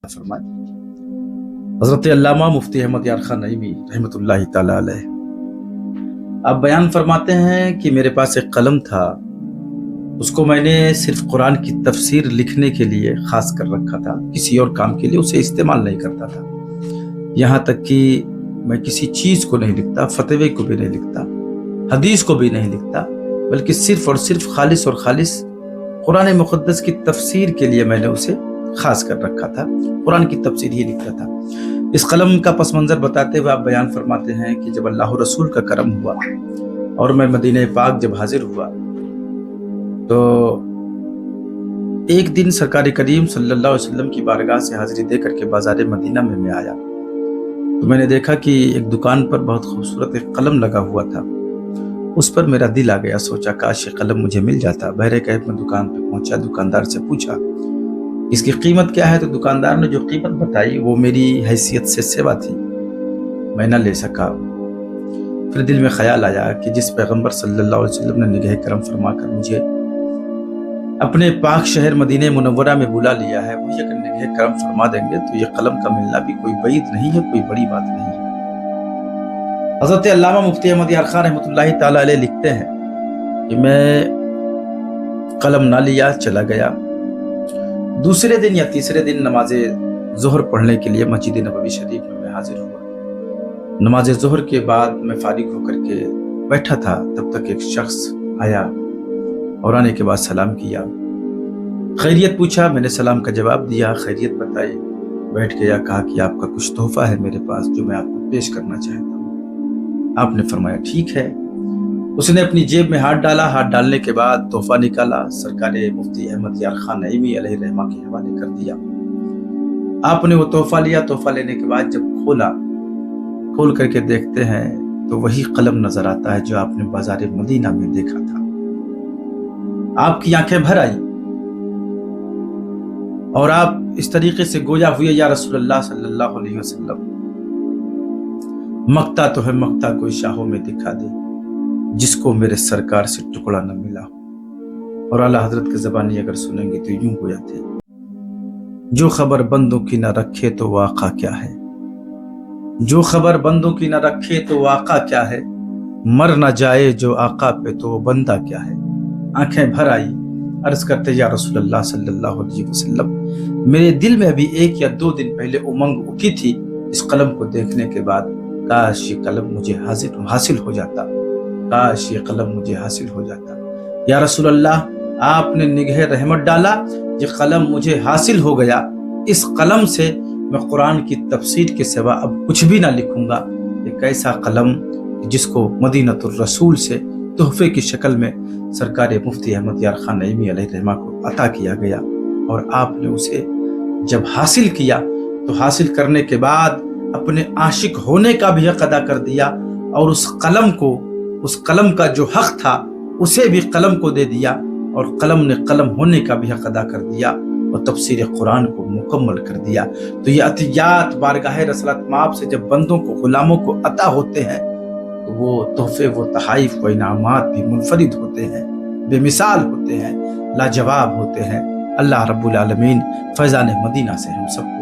فرمائے حضرت علامہ مفتی احمد یار خان نعیمی رحمۃ اللہ تعالی علیہ آپ بیان فرماتے ہیں کہ میرے پاس ایک قلم تھا، اس کو میں نے صرف قرآن کی تفسیر لکھنے کے لیے خاص کر رکھا تھا، کسی اور کام کے لیے اسے استعمال نہیں کرتا تھا۔ یہاں تک کہ میں کسی چیز کو نہیں لکھتا، فتوے کو بھی نہیں لکھتا، حدیث کو بھی نہیں لکھتا، بلکہ صرف اور صرف خالص اور خالص قرآن مقدس کی تفسیر کے لیے میں نے اسے خاص کر رکھا تھا، قرآن کی تفسیر ہی لکھتا تھا۔ اس قلم کا پس منظر بتاتے ہوئے آپ بیان فرماتے ہیں کہ جب اللہ رسول کا کرم ہوا اور میں مدینہ پاک جب حاضر ہوا تو ایک دن سرکار کریم صلی اللہ علیہ وسلم کی بارگاہ سے حاضری دے کر کے بازار مدینہ میں آیا تو میں نے دیکھا کہ ایک دکان پر بہت خوبصورت ایک قلم لگا ہوا تھا۔ اس پر میرا دل آ گیا، سوچا کاش یہ قلم مجھے مل جاتا۔ بہرکیف میں دکان پہ پہنچا، دکاندار سے پوچھا اس کی قیمت کیا ہے، تو دکاندار نے جو قیمت بتائی وہ میری حیثیت سے سوا تھی، میں نہ لے سکا۔ پھر دل میں خیال آیا کہ جس پیغمبر صلی اللہ علیہ وسلم نے نگہ کرم فرما کر مجھے اپنے پاک شہر مدینہ منورہ میں بلا لیا ہے، وہی اگر نگہ کرم فرما دیں گے تو یہ قلم کا ملنا بھی کوئی بعید نہیں ہے، کوئی بڑی بات نہیں ہے۔ حضرت علامہ مفتی احمد یار خان رحمۃ اللہ تعالی علیہ لکھتے ہیں کہ میں قلم نہ لیا، چلا گیا۔ دوسرے دن یا تیسرے دن نماز ظہر پڑھنے کے لیے مسجد نبوی شریف میں حاضر ہوا۔ نماز ظہر کے بعد میں فارغ ہو کر کے بیٹھا تھا، تب تک ایک شخص آیا اور آنے کے بعد سلام کیا، خیریت پوچھا، میں نے سلام کا جواب دیا، خیریت بتائی، بیٹھ گیا۔ کہا کہ آپ کا کچھ تحفہ ہے میرے پاس جو میں آپ کو پیش کرنا چاہتا ہوں۔ آپ نے فرمایا ٹھیک ہے۔ اس نے اپنی جیب میں ہاتھ ڈالا، ہاتھ ڈالنے کے بعد تحفہ نکالا، سرکار مفتی احمد یار خان نعیمی علیہ رحمہ کے حوالے کر دیا۔ آپ نے وہ تحفہ لیا، تحفہ لینے کے بعد جب کھول کر کے دیکھتے ہیں تو وہی قلم نظر آتا ہے جو آپ نے بازار مدینہ میں دیکھا تھا۔ آپ کی آنکھیں بھر آئی اور آپ اس طریقے سے گویا ہوئے، یا رسول اللہ صلی اللہ علیہ وسلم، مقتا تو ہے مقتا کوئی شاہوں میں دکھا دے جس کو میرے سرکار سے ٹکڑا نہ ملا۔ اور اعلیٰ حضرت کی زبانی اگر سنیں گے تو یوں گویا تھے، جو خبر بندوں کی نہ رکھے تو واقع کیا ہے، جو خبر بندوں کی نہ رکھے تو واقع کیا ہے، مر نہ جائے جو آقا پہ تو وہ بندہ کیا ہے۔ آنکھیں بھر آئی، عرض کرتے یا رسول اللہ صلی اللہ علیہ وسلم، میرے دل میں ابھی 1 یا 2 دن پہلے امنگ اٹھی تھی اس قلم کو دیکھنے کے بعد، کاش یہ قلم مجھے حاصل ہو جاتا، کاش یہ قلم مجھے حاصل ہو جاتا۔ یا رسول اللہ، آپ نے نگہ رحمت ڈالا، یہ قلم مجھے حاصل ہو گیا، اس قلم سے میں قرآن کی تفسیر کے سوا اب کچھ بھی نہ لکھوں گا۔ ایک ایسا قلم جس کو مدینۃ الرسول سے تحفے کی شکل میں سرکار مفتی احمد یار خان نعیمی علیہ رحمہ کو عطا کیا گیا، اور آپ نے اسے جب حاصل کیا تو حاصل کرنے کے بعد اپنے عاشق ہونے کا بھی حق ادا کر دیا، اور اس قلم کا جو حق تھا اسے بھی قلم کو دے دیا، اور قلم نے قلم ہونے کا بھی حق ادا کر دیا اور تفسیر قرآن کو مکمل کر دیا۔ تو یہ عطیات بارگاہ رسالت مآب سے جب بندوں کو، غلاموں کو عطا ہوتے ہیں تو وہ تحفے، وہ تحائف، وہ انعامات بھی منفرد ہوتے ہیں، بے مثال ہوتے ہیں، لاجواب ہوتے ہیں۔ اللہ رب العالمین فیضان مدینہ سے ہم سب